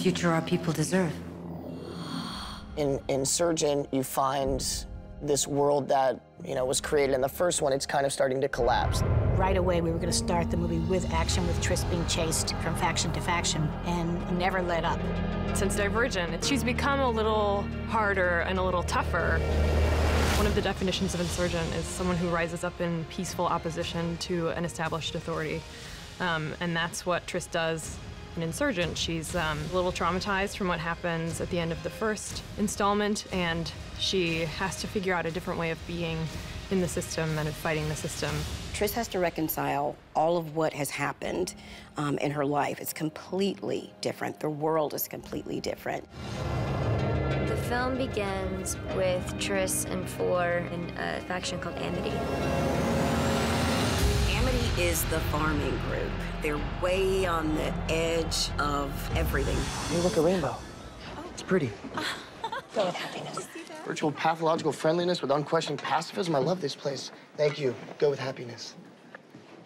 future our people deserve. In Insurgent, you find this world that, was created in the first one. It's kind of starting to collapse. Right away, we were going to start the movie with action, with Triss being chased from faction to faction, and never let up. Since Divergent, she's become a little harder and a little tougher. One of the definitions of insurgent is someone who rises up in peaceful opposition to an established authority. And that's what Triss does in Insurgent. She's a little traumatized from what happens at the end of the first installment, and she has to figure out a different way of being in the system and of fighting the system. Triss has to reconcile all of what has happened in her life. It's completely different. The world is completely different. The film begins with Triss and Four in a faction called Amity. Amity is the farming group. They're way on the edge of everything. Hey, look, a rainbow. It's pretty. Go with happiness. Virtual pathological friendliness with unquestioned pacifism. I love this place. Thank you. Go with happiness.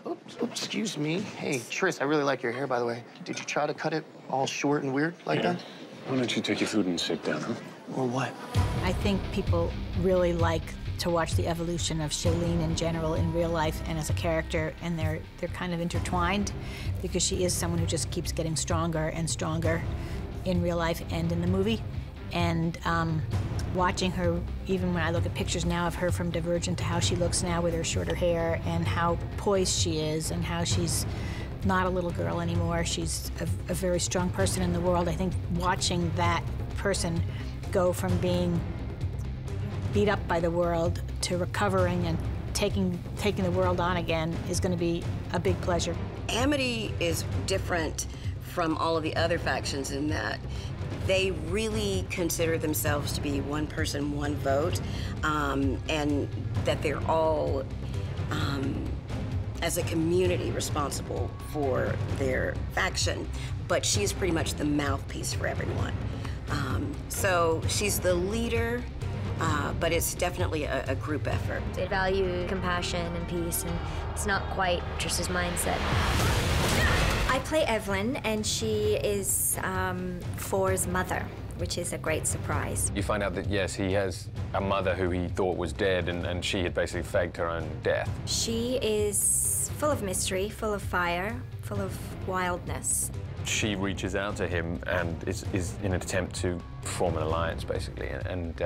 Oops, excuse me. Hey, Triss, I really like your hair, by the way. Did you try to cut it all short and weird like that? Why don't you take your food and sit down, huh? Or what? I think people really like to watch the evolution of Shailene in general in real life and as a character, and they're kind of intertwined because she is someone who just keeps getting stronger and stronger in real life and in the movie. And watching her, even when I look at pictures now of her from Divergent to how she looks now with her shorter hair and how poised she is and how she's not a little girl anymore. She's a very strong person in the world. I think watching that person go from being beat up by the world to recovering and taking the world on again is going to be a big pleasure. Amity is different from all of the other factions in that they really consider themselves to be one person, one vote, and that they're all, as a community, responsible for their faction. But she's pretty much the mouthpiece for everyone. So she's the leader, but it's definitely a group effort. They value compassion and peace, and it's not quite Triss's mindset. I play Evelyn, and she is Four's mother, which is a great surprise. You find out that, yes, he has a mother who he thought was dead, and she had basically faked her own death. She is full of mystery, full of fire, full of wildness. She reaches out to him and is in an attempt to form an alliance, basically, and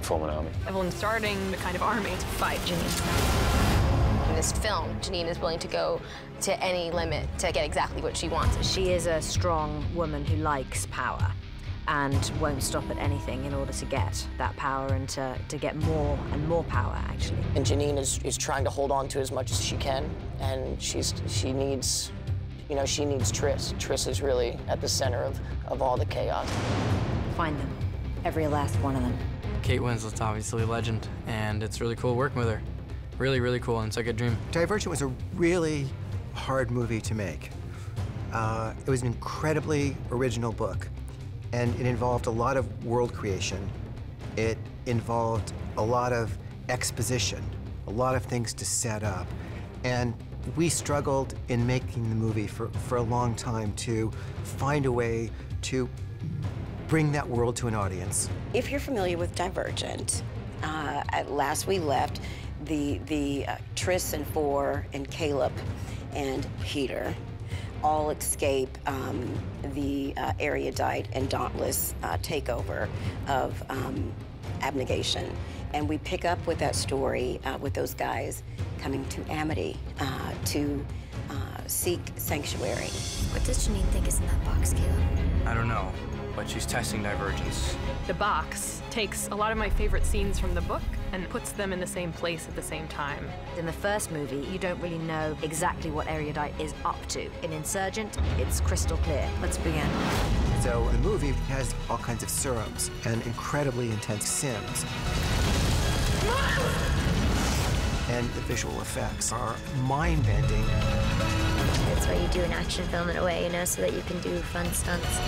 form an army. Evelyn's starting the kind of army to fight Janine. In this film, Janine is willing to go to any limit to get exactly what she wants. She is a strong woman who likes power and won't stop at anything in order to get that power and to get more and more power, actually. And Janine is trying to hold on to as much as she can, and she needs Triss. Triss is really at the center of all the chaos. Find them, every last one of them. Kate Winslet's obviously a legend, and it's really cool working with her. Really, really cool, and it's like a dream. Divergent was a really hard movie to make. It was an incredibly original book, and it involved a lot of world creation. It involved a lot of exposition, a lot of things to set up. And we struggled in making the movie for a long time to find a way to bring that world to an audience. If you're familiar with Divergent, at last we left, the Triss and Four and Caleb and Peter all escape the erudite and dauntless takeover of abnegation. And we pick up with that story with those guys coming to Amity to seek sanctuary. What does Janine think is in that box, Caleb? I don't know, but she's testing divergence. The box takes a lot of my favorite scenes from the book and puts them in the same place at the same time. In the first movie, you don't really know exactly what Erudite is up to. In Insurgent, it's crystal clear. Let's begin. So the movie has all kinds of serums and incredibly intense sims. And the visual effects are mind-bending. That's why you do an action film in a way, so that you can do fun stunts.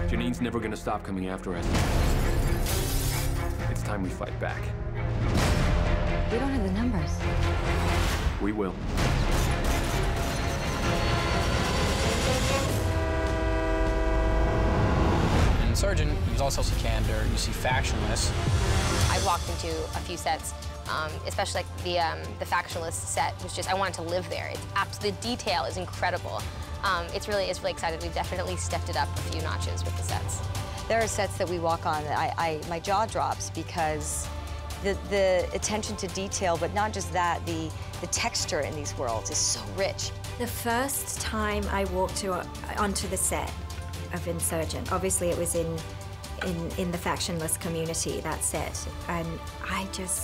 Janine's never gonna stop coming after us. It's time we fight back. We don't have the numbers. We will. In Insurgent, you also see candor, you see factionless. I walked into a few sets, especially like the factionless set was just, I wanted to live there. The detail is incredible. It's really excited. We've definitely stepped it up a few notches with the sets. There are sets that we walk on that my jaw drops because the attention to detail, but not just that, the texture in these worlds is so rich. The first time I walked onto the set of Insurgent, obviously it was in the factionless community, that set, and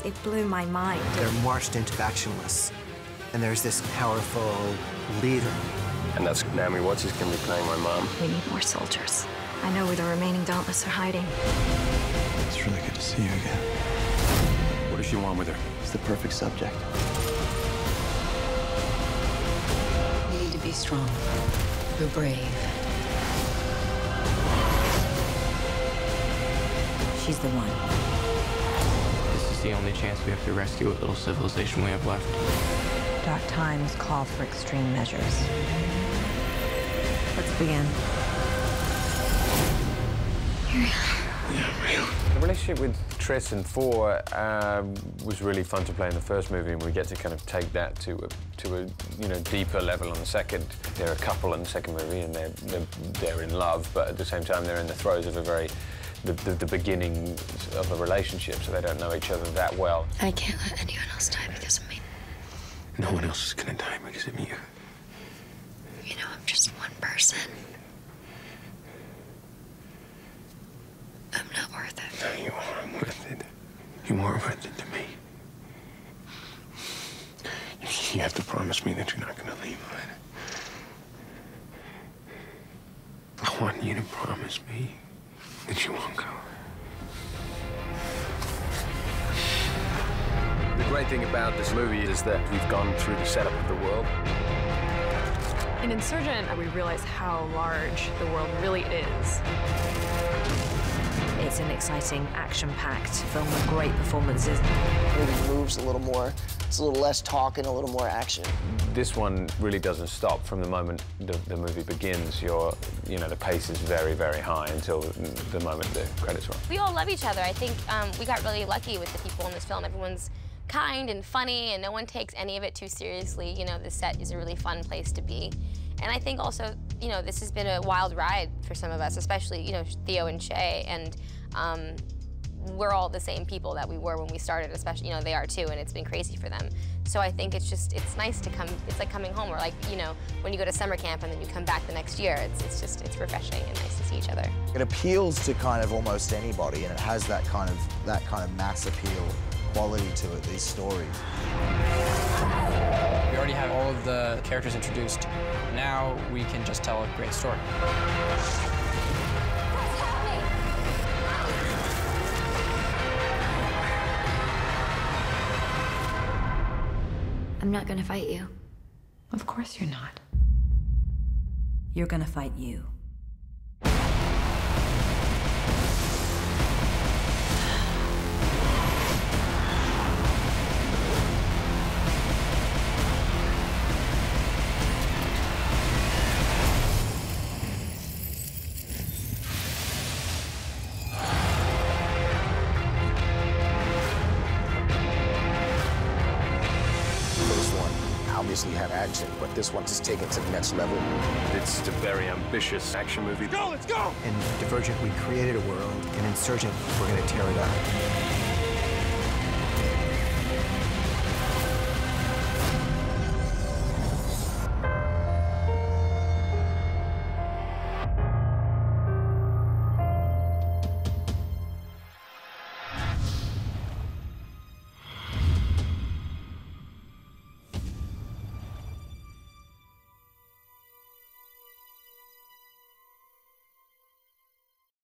it blew my mind. They're marched into factionless, and there's this powerful leader. And that's Na'mi Watts is going to be playing my mom. We need more soldiers. I know where the remaining Dauntless are hiding. It's really good to see you again. What does she want with her? It's the perfect subject. You need to be strong. You're brave. She's the one. This is the only chance we have to rescue what little civilization we have left. Dark times call for extreme measures. Let's begin. The relationship with Triss and Four was really fun to play in the first movie, and we get to kind of take that to a deeper level on the second. They're a couple in the second movie, and they're in love, but at the same time they're in the throes of the beginning of a relationship, so they don't know each other that well. I can't let anyone else die because of me. No one else is gonna die because of you. You know, I'm just one person. I'm not worth it. No, you are worth it. You are worth it to me. You have to promise me that you're not gonna leave, right? I want you to promise me that you won't go. The great thing about this movie is that we've gone through the setup of the world. In Insurgent, we realize how large the world really is. It's an exciting, action-packed film with great performances. The movie moves a little more. It's a little less talk and a little more action. This one really doesn't stop from the moment the movie begins. The pace is very, very high until the moment the credits roll. We all love each other. I think we got really lucky with the people in this film. Everyone's kind and funny, and no one takes any of it too seriously. You know, the set is a really fun place to be. And I think also, this has been a wild ride for some of us, especially, Ветиэу and Jay, and we're all the same people that we were when we started, especially, they are too, and it's been crazy for them. So I think it's nice to it's like coming home, or like, when you go to summer camp and then you come back the next year, it's refreshing and nice to see each other. It appeals to kind of almost anybody, and it has that kind of mass appeal quality to it, these stories. We already have all of the characters introduced. Now we can just tell a great story. I'm not gonna fight you. Of course you're not. You're gonna fight you. Obviously had action, but this one just taken to the next level. It's a very ambitious action movie. Let's go! In Divergent, we created a world. In Insurgent, we're going to tear it up.